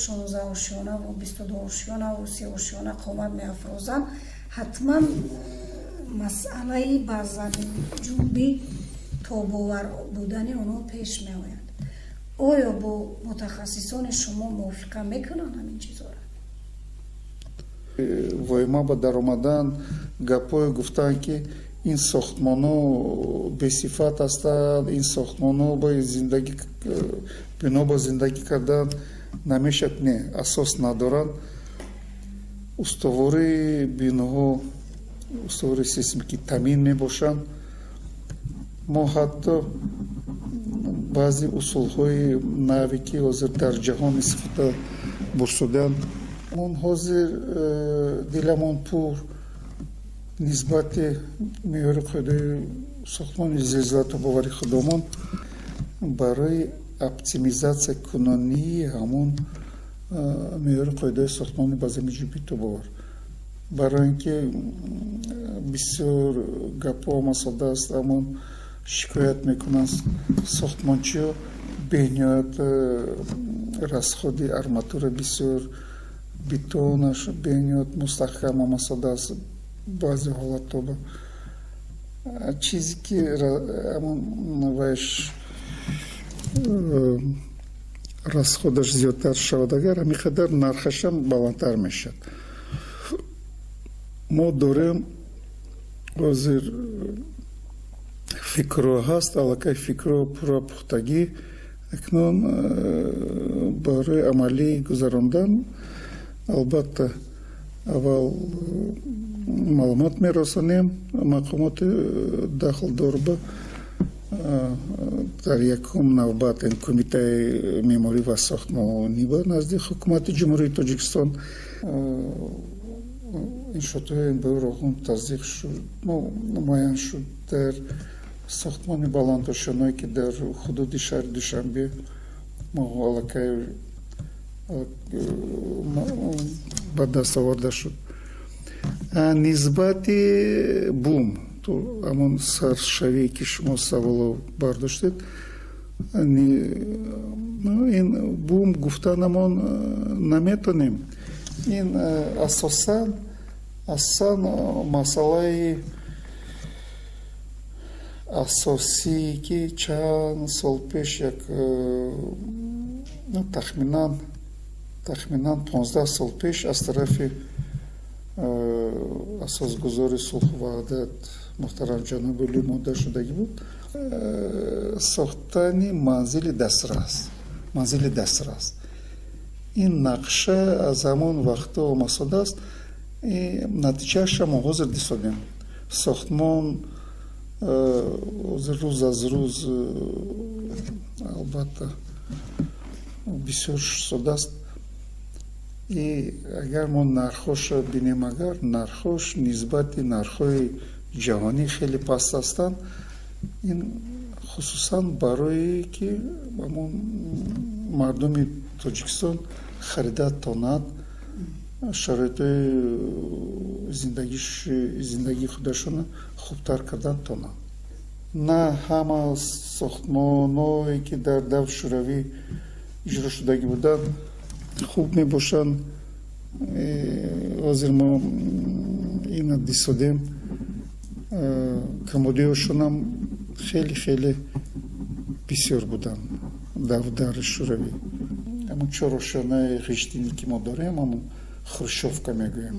16 ошёнаву 22 ошёнаву 30 ошёна қомат меафрозанд, ҳатман масъалаи ба заминҷунбӣ тобовар будани онҳо пеш меояд. оё бо мутахассисони шумо мувофиқа мекунанд ҳамин чизоро? воима ба даромадан гапҳое гуфтанд ки ин сохтмонҳо бесифат ҳастанд, ин сохтмонҳо бино ба зиндагӣ кардан намешавад. не, асос надоранд. устувории биноҳо устувории сейсмикӣ таъмин мебошанд. мо ҳатто баъзе усулҳои наве ки ҳозир дар ҷаҳон истифода бурсуданд, мон ҳозир диламон пур нисбати меъёри қоидаи сохтмони зилзилатобоварии худомон барои оптимизатсия кунонии ҳамон меъёри қоидаи сохтмони ба заминҷунбии тобовар, барои ин ки бисёр гапҳо масода аст. ҳамон шикоят мекунанд сохтмончиҳо бениҳоят расходи арматура бисёр, бетонаш бениҳоят мустаҳкам масода аст. баъзе ҳолатҳо чизе ки ваш расходаш зиёдтар шавад, агар ҳамин қадар нархашам баландтар мешавад. мо дорем ҳозир фикрҳо ҳаст, аллакай фикрҳо пурра пухтагӣ акнун барои амалӣ гузарондан албатта аввал маълумот мерасонем мақомоти дахлдор ба дар якум навбат кумитаи меъморӣ ва сохтмонӣ ба назди ҳукумати ҷумҳурии Тоҷикистон иншоотҳои бӯрогун таздиқ шуд, муайян шуд дар сохтмони баландошаное ки дар ҳудуди шаҳри Душанбе аллакай ба даст оварда шуд. нисбати бум ҳамон саршавие ки шумо саволо бардоштед, ин бум гуфтанамон наметонем. ин асосан масъалаи асосӣ ки чанд сол пеш як тахминан 15 сол пеш аз тарафи асосгузори сулҳу ваҳдат муҳтарам ҷаноби Олӣ модда шудагӣ буд, сохтани манзили дастрас. ин нақша аз ҳамон вақтҳо омасода аст. натиҷаашам мо ҳозир дисодем. сохтмон ҳозир рӯз аз рӯз албатта бисёр шуда аст. агар мо нархоша бинем, агар нархош нисбати нархҳои ҷаҳонӣ хеле паст ҳастанд, ин хусусан барое ки мардуми Тоҷикистон харида тонад, шароитҳои зиндагии худашона хубтар кардан тонад. на ҳама сохтмонҳое ки дар даври шӯравӣ иҷро шудагӣ буданд хуб мебошанд. ҳозир мо ина дисодем, комодиҳошонам хеле бисёр буданд даври шӯравӣ. ҳамон чорошонаи ғиштини ки мо дорем, ҳамон хрущевка мегӯем,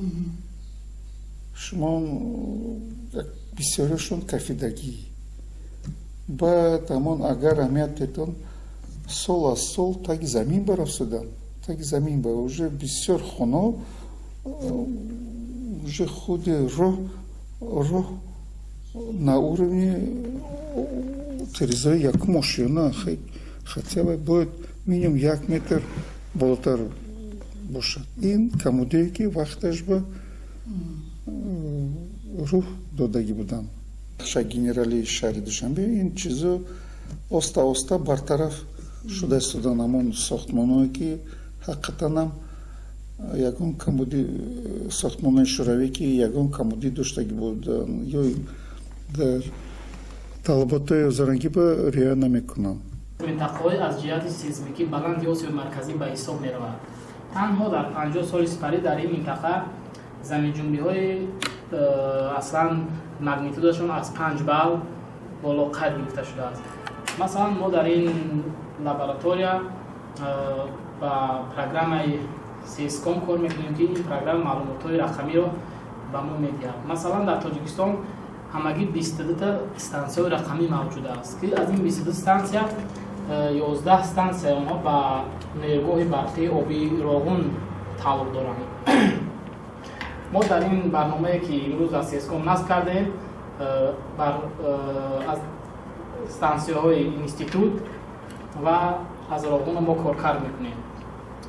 шумо бисёрашон кафидагӣ. баъд ҳамон агар аҳамиятетон сол аз сол таги замин барафзуданд. таги замин ба уже бисёр хонаҳо уже худи роҳ на уровни тирезаи якум ошёна, хотя бы бояд минимум 1 метр болотар бошад. ин комодие ки вақташ ба рӯҳ додагӣ буданд. бахша генералии шаҳри Душанбе ин чизо оста бартараф шуда истоданд. ҳамон сохтмонҳое ки ҳақиқатан ягон комоди сохтмонои шӯравӣ ки ягон комоди доштагӣ буданд ё дар талаботҳои озарангӣ ба риоя намекунанд. минтақаҳои аз ҷиҳати сейсмикӣ баланд ё осиёи марказӣ ба ҳисоб меравад. танҳо дар 50 соли сипарӣ дар ин минтақа заминҷунбиҳои аслан магнитудашон аз 5 балл боло қайд гирифта шудааст. Масалан мо дар ин лаборатория ба программаи сеском кор мекунем ки ин программа маълумотҳои рақамиро ба мо медиҳад. Масалан дар Тоҷикистон ҳамагӣ 22 стансияҳои рақамӣ мавҷуд аст ки аз ин 22 станция 11 станция онҳо ба нерӯгоҳи барқии оби роғун тааллуқ доранд. мо дар ин барномае ки имрӯз аз сеском насб кардем аз стансияҳои институт ва аз роғун мо коркард мекунем.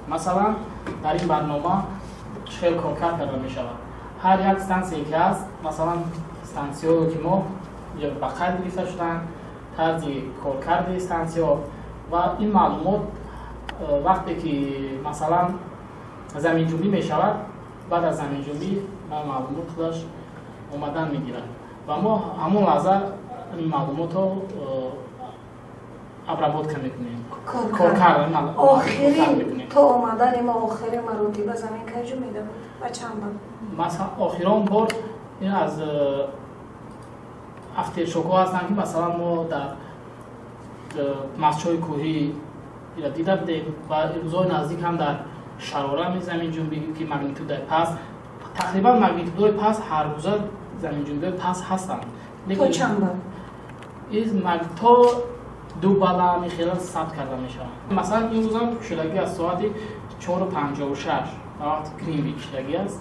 Масалан дар ин барнома чӣ хел коркард карда мешавад. ҳар як стансие ки ҳаст, масалан стансияҳое ки мо ба қайд гирифта шуданд, тарзи коркарди стансияҳо ва ин маълумот вақте ки масалан заминҷунбӣ мешавад, баъд аз заминҷунбӣ маълумот худаш омадан мегирад ва мо ҳамон лаҳза ин маълумотро обработка мекунем. охирин то омадани мо охирин маротиба замин кайҷо медавад ва чанд бор? Масалан охирон бор ин аз афтершокҳо ҳастанд ки масалан мо дар масҷҳои кӯҳӣ дида будем ва рӯзҳои наздик ҳам дар шарорами заминҷунбӣ ки магнитудаи паст, тақрибан магнитудҳои паст ҳар рӯза заминҷунбиҳои паст ҳастанд. То чанд бор? То 2 балла мехелал сабт карда мешавад. Масалан ин рӯзам шудагӣ аз соати 4:56 ба вақти Гринвич шудагӣ аст.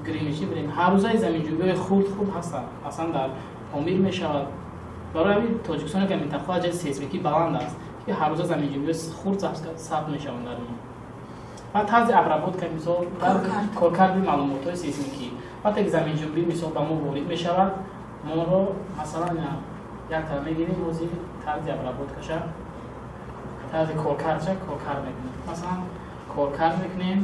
Гринвичи бирем ҳар рӯзаи заминҷунбиҳои хурд ҳастанд. Масалан дар Помир мешавад. барои ҳамин Тоҷикистон як минтақаи ҷайи сейсмикӣ баланд аст ки ҳар рӯза заминҷунбиҳои хурд сабт мешаванд дар он. ва тарзи обработка мисол коркарди маълумотҳои сейсмикӣ вақте ки заминҷунбӣ мисол ба мо ворид мешавад, моро масалан як тара мегирем ози тарзи обработкаша, тарзи коркардша коркард мекунем. Масалан коркард мекунем,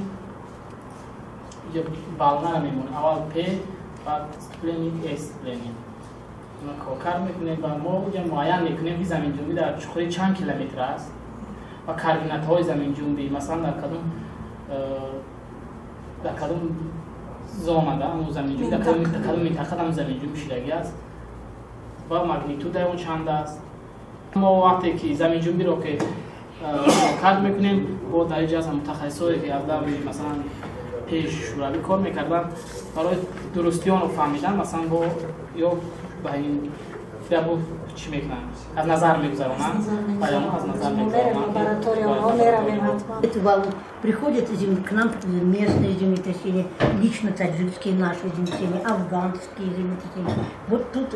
балнара мемонем, аввал П баъд ступлени S ступлени. Коркард мекунем ва мо муайян мекунем ки заминҷунбӣ дар чуқури чанд километр аст ва координатаҳои заминҷунбӣ масалан дар кадом зона дар заминҷунбӣ дар кадом минтақа дар заминҷунбӣ шудагӣ аст ва магнитудаи он чанд аст. мо вақте ки заминҷунбиро ки коркард мекунем бо дар ин ҷаҳат мутахассисое ки аз даври масалан пеш шӯравӣ кор мекарданд барои дурустии онро фаҳмидан масалан бо ё ба ин бо чӣ мекунанд, аз назар мегузаронанд, аз назар мегузаронанд. Приходят к нам местные землетрясения, лично таджикские наши землетрясения, афганские землетрясения. Вот тут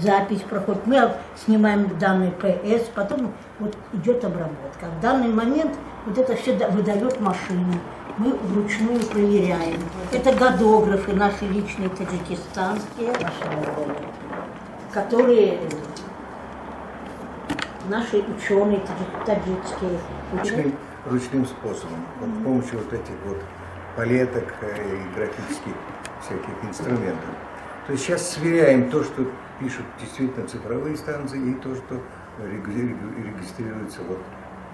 запись проходит. Мы снимаем данные ПС, потом вот идет обработка. В данный момент вот это все выдает машина. Мы вручную проверяем. Это годографы наши личные таджикистанские, которые наши ученые таджикские ученые. Ручным способом, вот с помощью вот этих вот палеток и графических всяких инструментов. То есть сейчас сверяем то, что пишут действительно цифровые станции, и то, что регистрируется вот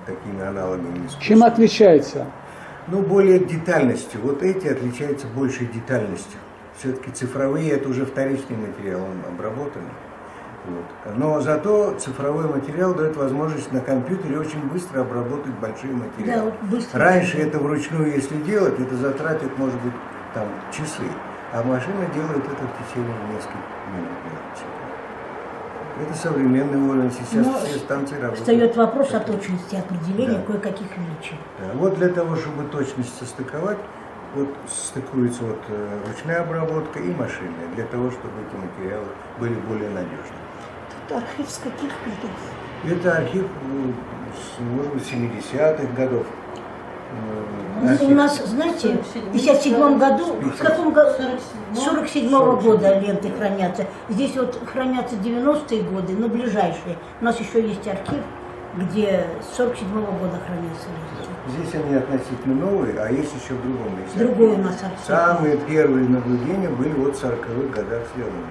такими аналогами. Чем отличается? Ну, более детальностью. Вот эти отличаются большей детальностью. Все-таки цифровые – это уже вторичный материал, он обработанный. Вот. Но зато цифровой материал дает возможность на компьютере очень быстро обработать большие материалы. Да, быстро. Раньше это вручную, если делать, это затратит, может быть, там, часы. А машина делает это в течение нескольких минут. Это современный уровень. Сейчас все станции работают. Встает вопрос о точности определения кое-каких величин. Да. Вот для того, чтобы точность состыковать, вот стыкуется вот ручная обработка и машинная, для того, чтобы эти материалы были более надежны. Это архив с каких годов? Это архив, может быть, 70-х годов. У нас, знаете, в 1957 году, в каком году? 47-го года ленты хранятся. Здесь вот хранятся 90-е годы, но ближайшие. У нас еще есть архив, где с 47-го года хранятся ленты. Здесь они относительно новые, а есть еще в другом месте. Другой у нас архив. Самые первые наблюдения были вот в 40-х годах сделаны.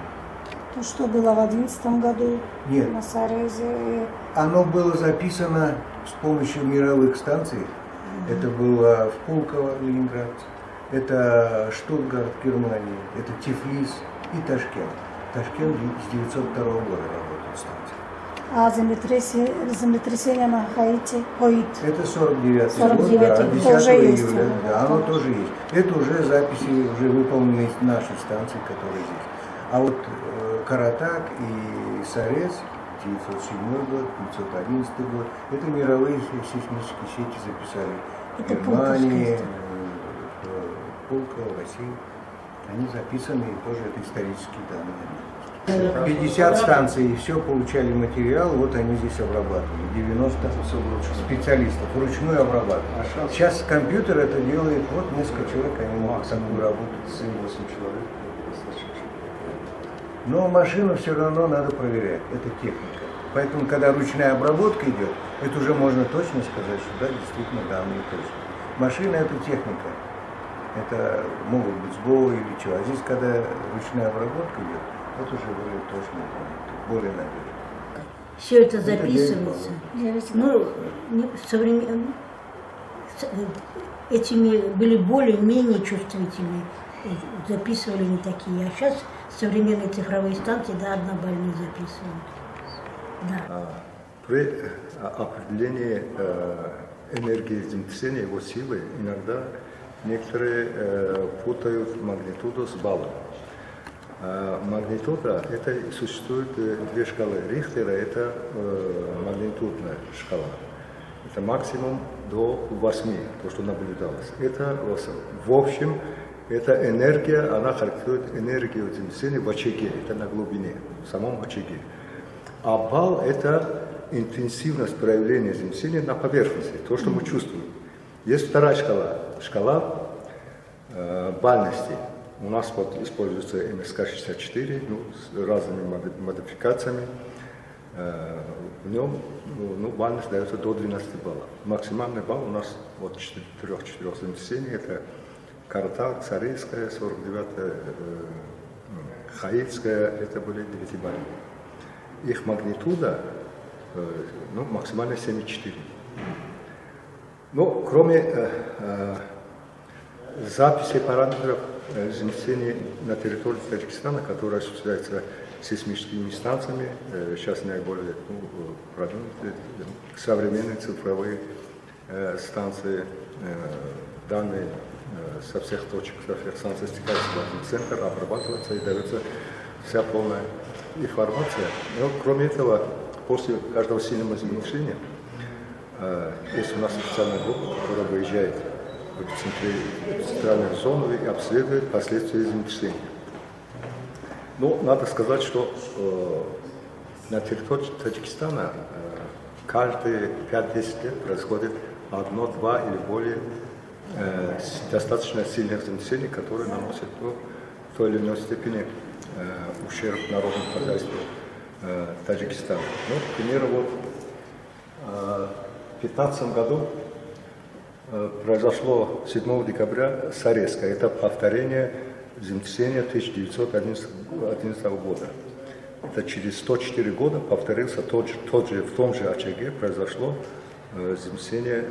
То, что было в 2011 году Нет. на Сарезе? Оно было записано с помощью мировых станций Это было в Пулково, Ленинград, это Штутгарт, Германия, это Тифлис и Ташкент. Ташкент с 902 года работает станция. А землетрясение на Хаити? Это 49 год, 49-й, да, 10 тоже есть июля, оно, да, оно тоже есть. Это уже записи, уже выполненные нашей станции, которые здесь. А вот Каратак и Сарез, 907 год, 511 год, это мировые сейсмические сети записали. Это Германии, Пулково, России. Они записаны, и тоже это исторические данные. 50 станций, все получали материал, вот они здесь обрабатывали. 90 специалистов вручную обрабатывали. Сейчас компьютер это делает, вот несколько человек, они могут такую работать. 7-8 человек. Но машину все равно надо проверять, это техника. Поэтому, когда ручная обработка идет, это уже можно точно сказать, что да, действительно данные точно. Машина это техника. Это могут быть сбои или чего. А здесь, когда ручная обработка идет, это уже более точно, более надежно. Все это записывается. Ну, этими были более-менее чувствительные, записывали не такие. А сейчас современные цифровые станции до однобальные записывают. Да. При определении энергии землетрясения, его силы, иногда некоторые путают магнитуду с баллом. Магнитуда, это существует две шкалы. Рихтера это магнитудная шкала. Это максимум до 8, то, что наблюдалось. Это в общем, эта энергия, она характеризует энергию землетрясения в очаге, это на глубине, в самом очаге. А балл это интенсивность проявления землетрясения на поверхности, то, что мы чувствуем. Есть вторая шкала, шкала бальности. У нас вот используется МСК-64 с разными модификациями. В нем бальность дается до 12 баллов. Максимальный балл у нас от 3-4 землетрясений. Это Каратак, Царейская, 49-я, Хаитская, это были 9-бальные. Их магнитуда максимально 7,4. Но кроме записи параметров землетрясений на территории Таджикистана, которые осуществляются сейсмическими станциями, сейчас наиболее продвинутые современные цифровые станции, данные со всех точек, со всех станций стекаются в один центр, обрабатываются и дается вся полная информация. Но кроме этого, после каждого сильного землетрясения есть у нас специальная группа, которая выезжает в эпицентральную зону и обследует последствия землетрясения. Но надо сказать, что на территории Таджикистана каждые 5-10 лет происходит 1, 2 или более достаточно сильных землетрясений, которые наносят в той или иной степени ущерб народному хозяйству Таджикистана. Ну, к примеру, в 2015 году произошло 7 декабря Сарезское. Это повторение землетрясения 1911 года. Это через 104 года повторился в том же очаге произошло землетрясение.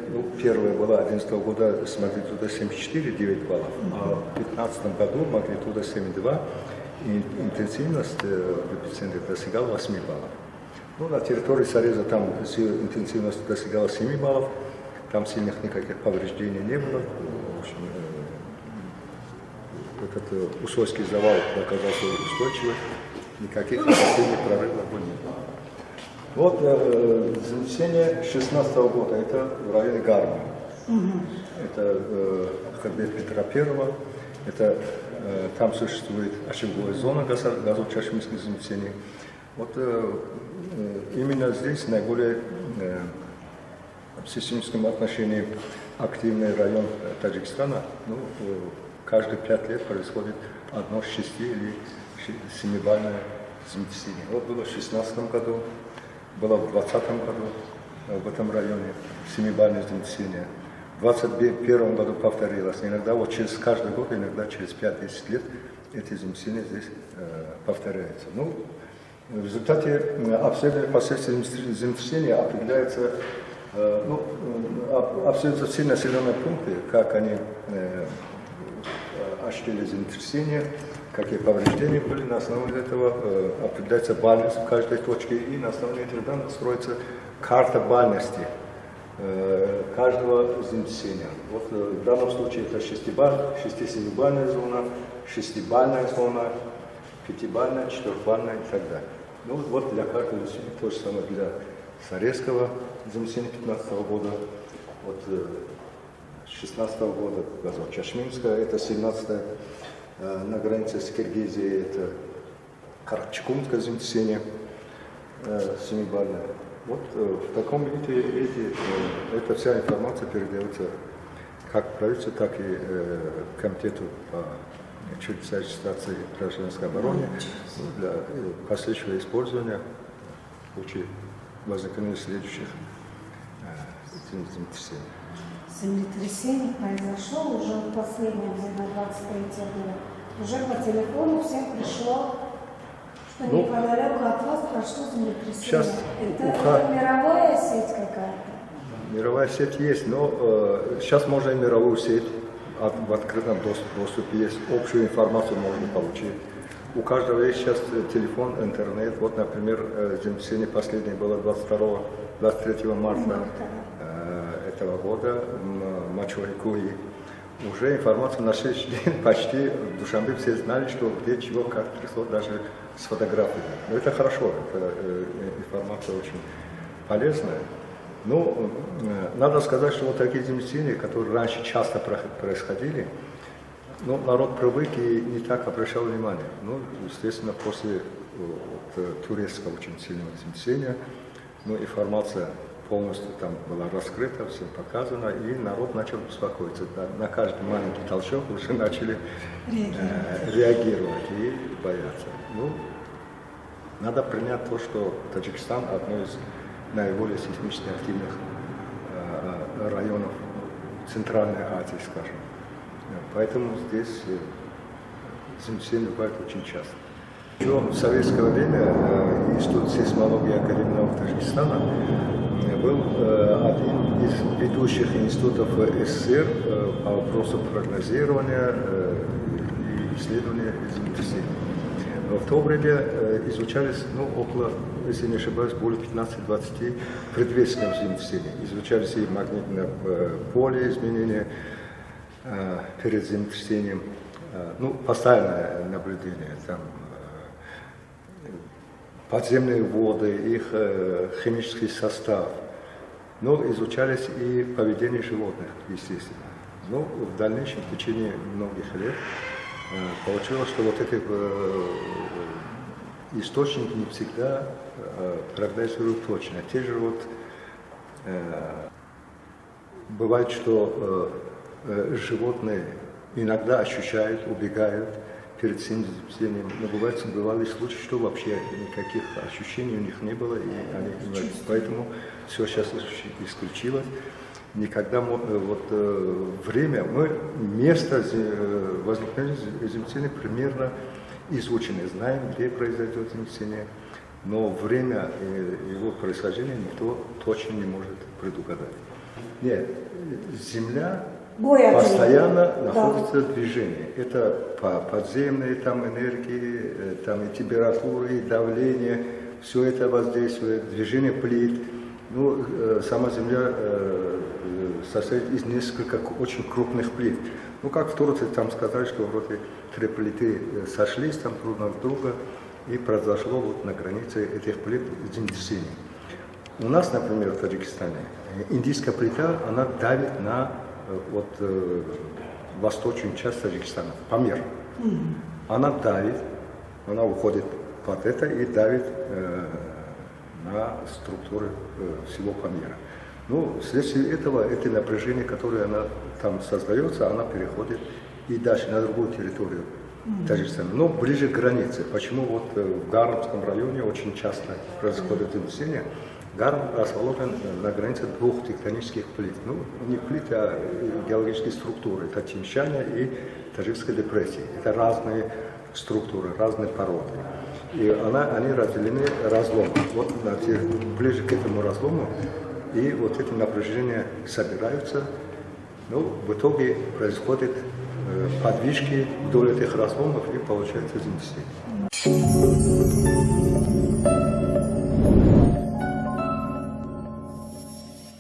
Первое было 11 года с магнитудой 7,4, 9 баллов, а в 2015 году магнитуда 7,2, и интенсивность в эпицентре достигала 8 баллов. Ну, на территории Сареза там интенсивность достигала 7 баллов, там сильных никаких повреждений не было. В общем, этот Усольский завал оказался устойчивым, никаких последних прорывов не было. Вот землетрясение 16 года, это в районе Гарма. Это хребет Петра Первого, это там существует очаговая зона газово-чашминских землетрясений. Вот именно здесь наиболее в сейсмическом отношении активный район Таджикистана. Каждые 5 лет происходит одно 6 или 7-бальное землетрясение. Вот было в 2016 году, было в 2020 году в этом районе 7-бальное землетрясение. В 2021 году повторилось. Иногда вот через каждый год, иногда через 5-10 лет эти землетрясения здесь повторяются. В результате обследования последствий землетрясения определяется Абсолютно все населенные пункты, как они ощутили землетрясение, какие повреждения были, на основе этого определяется бальность в каждой точке, и на основе этих данных строится карта бальности каждого землетрясения. Вот в данном случае это 6-7-бальная зона, 6-бальная зона, 5-бальная, 4-бальная и так далее. Ну вот для каждого землетрясения, то же самое для Сарецкого землетрясения 15 года, вот 16 года, Газово-Чашминская, это 17-е, на границе с Киргизией, это Карачкунское землетрясение, 7-бальное. Вот в таком виде эта вся информация передается как правительству, так и комитету по чрезвычайной ситуации и гражданской обороне для последующего использования в случае возникновения следующих землетрясений. Землетрясение произошло уже последнее время, 23 года. Уже по телефону всем пришло, что неподалеку от вас прошло землетрясение. Сейчас это мировая сеть какая-то? Мировая сеть есть, но сейчас можно и мировую сеть в открытом доступе есть. Общую информацию можно получить. У каждого есть сейчас телефон, интернет. Вот, например, землетрясение последнее было 23 марта этого года в Мачуайкуи. Уже информацию на 6 дней почти в Душанбе все знали, что где чего, как трясло, даже с фотографиями. Но это хорошо, это информация очень полезная. Ну, надо сказать, что вот такие землетрясения, которые раньше часто происходили, ну, народ привык и не так обращал внимание. Ну, естественно, после турецкого очень сильного землетрясения, ну, информация полностью там была раскрыта, всем показано, и народ начал беспокоиться. На каждый маленький толчок уже начали реагировать и бояться. Ну, надо принять то, что Таджикистан одно из наиболее сейсмически активных районов Центральной Азии, скажем. Поэтому здесь землетрясения бывают очень часто. Еще в советское время Институт сейсмологии Академии наук Таджикистана был один из ведущих институтов СССР по вопросу прогнозирования и исследования землетрясений. В то время изучались, ну, около, если не ошибаюсь, более 15-20 предвестников землетрясений. Изучались и магнитное поле, изменения перед землетрясением, ну, постоянное наблюдение, там, подземные воды, их химический состав. Но изучались и поведение животных, естественно. Но в дальнейшем, в течение многих лет, получилось, что вот эти источники не всегда прогнозируют точно. Те же вот бывает, что животные иногда ощущают, убегают перед землетрясением, но бывали случаи, что вообще никаких ощущений у них не было, и они, поэтому все сейчас исключилось. Никогда вот время, место возникновения землетрясения примерно изучены, знаем, где произойдет землетрясение, но время его происхождения никто точно не может предугадать. Нет, Земля постоянно находится в движении. Это подземные там энергии, там и температуры, и давление, все это воздействует, движение плит. Ну, сама Земля состоит из нескольких очень крупных плит. Ну, как в Турции там сказали, что вроде 3 плиты сошлись там друг на друга, и произошло вот на границе этих плит землетрясение. У нас, например, в Таджикистане, индийская плита, она давит на вот восточную часть Таджикистана, Памир. Она давит, она уходит под это и давит на структуры всего Памира. Ну, вследствие этого, это напряжение, которое она там создается, она переходит и дальше на другую территорию Таджикистана, но ближе к границе. Почему вот в Гармском районе очень часто происходит землетрясение? Гарм расположен на границе 2 тектонических плит. Ну, не плит, а геологические структуры. Это Тяньшань и Таджикская депрессия. Это разные структуры, разные породы. И они разделены разломом. Вот ближе к этому разлому и вот эти напряжения собираются, но в итоге происходят подвижки вдоль этих разломов и получается землетрясение.